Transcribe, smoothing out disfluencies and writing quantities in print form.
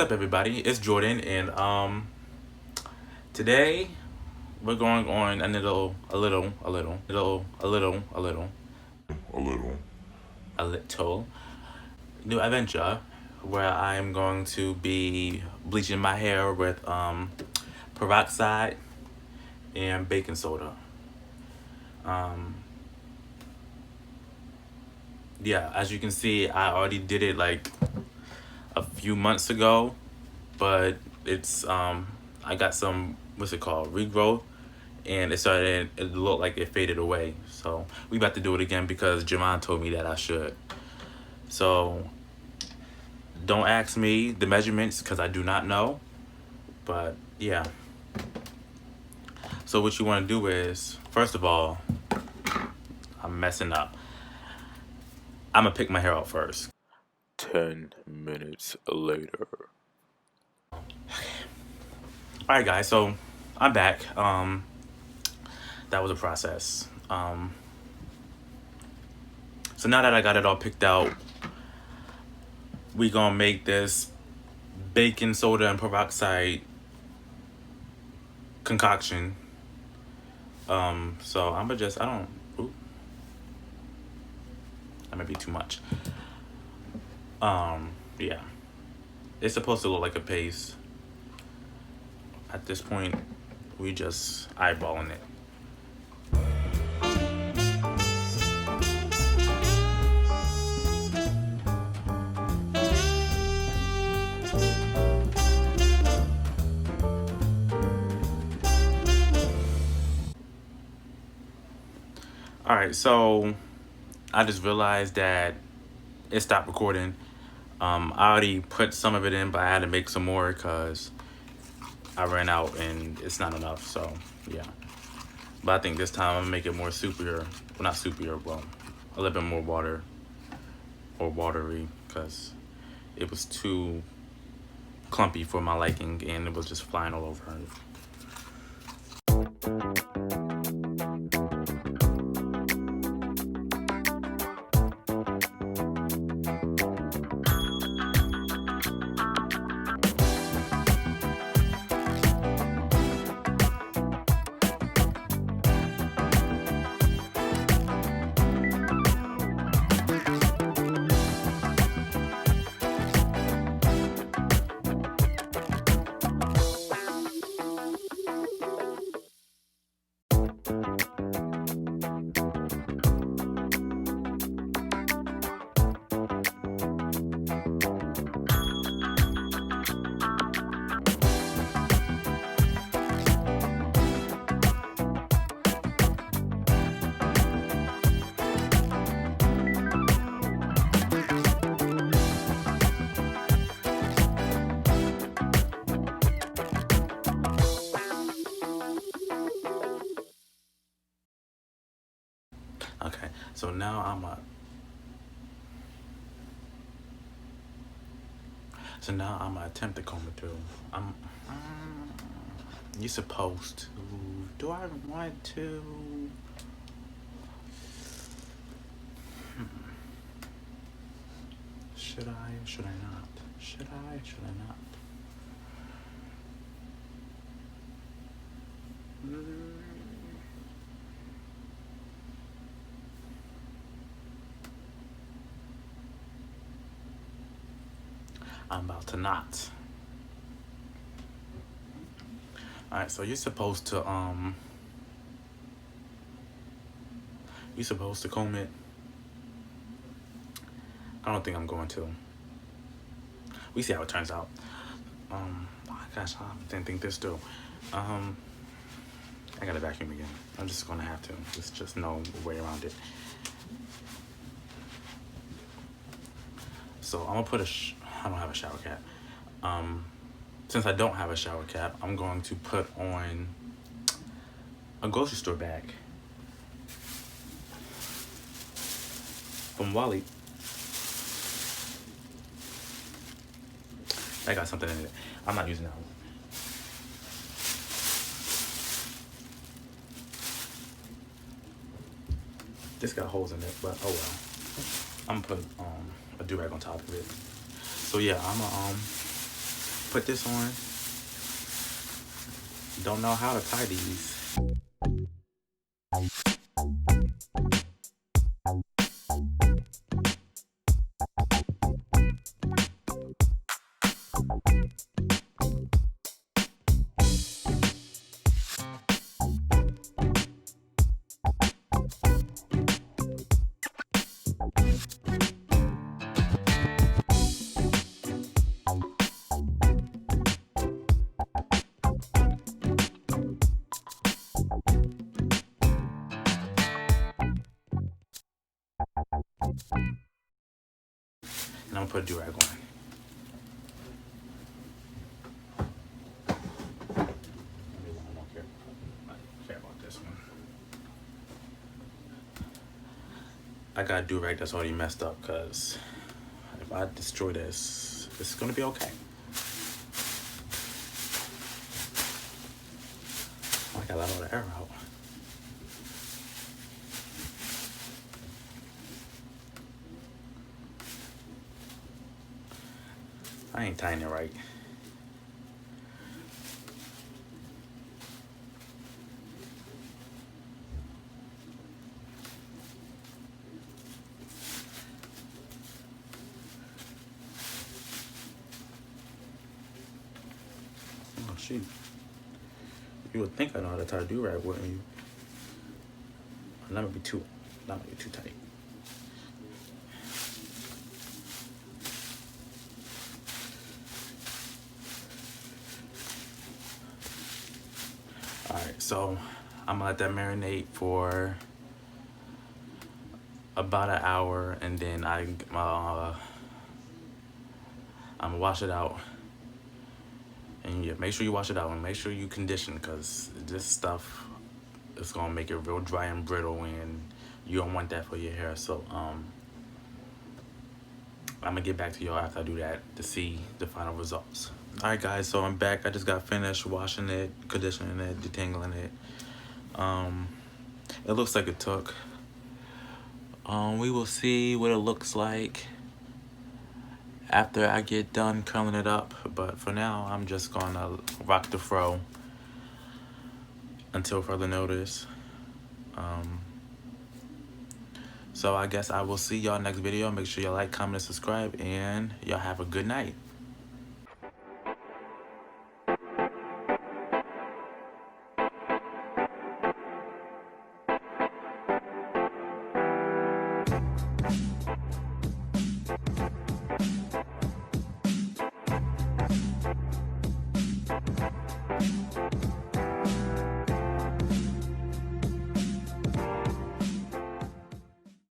What's up, everybody? It's Jordan, and today we're going on a little new adventure where I'm going to be bleaching my hair with peroxide and baking soda. Um, yeah, as you can see, I already did it like a few months ago, but it's I got some, what's it called, regrowth, and it looked like it faded away. So we about to do it again because Javon told me that I should. So don't ask me the measurements because I do not know, but yeah. So what you want to do is, first of all, I'm messing up. I'm gonna pick my hair out first. 10 minutes later. All right, guys, so I'm back. That was a process. So now that I got it all picked out, we gonna make this baking soda and peroxide concoction. So I'm gonna just, ooh, that might be too much. Yeah, it's supposed to look like a paste. At this point, we just eyeballing it. All right, so I just realized that it stopped recording. I already put some of it in, but I had to make some more because I ran out and it's not enough. So yeah, but I think this time I'm gonna make it more soupier. Well, not soupier, well, a little bit more water or watery because it was too clumpy for my liking and it was just flying all over. Okay, so now I'm gonna attempt to comb it through. You supposed to. Do I want to? Should I? Should I not? Should I? Should I not? I'm about to not. Alright, so you're supposed to comb it. I don't think I'm going to. We see how it turns out. Oh gosh, I didn't think this through. I gotta vacuum again. I'm just gonna have to. There's just no way around it. So I'm gonna put I don't have a shower cap. Since I don't have a shower cap, I'm going to put on a grocery store bag from Wally. I got something in it. I'm not using that one. This got holes in it, but oh well. I'm gonna put a do-rag on top of it. So yeah, I'm gonna put this on. Don't know how to tie these. And I'm gonna put a do-rag on. I don't care about this one. I got a do-rag that's already messed up, because if I destroy this, it's gonna be okay. I gotta let all the air out. I ain't tying it right. Oh shoot. You would think I know how to tie a do-rag, wouldn't you? Not gonna be too tight. Alright, so I'm gonna let that marinate for about an hour, and then I'm gonna wash it out. And yeah, make sure you wash it out and make sure you condition, because this stuff is gonna make it real dry and brittle, and you don't want that for your hair. So I'm gonna get back to y'all after I do that to see the final results. Alright guys, so I'm back. I just got finished washing it, conditioning it, detangling it. It looks like it took. We will see what it looks like after I get done curling it up, but for now I'm just gonna rock the fro until further notice. So I guess I will see y'all next video. Make sure y'all like, comment, and subscribe, and y'all have a good night.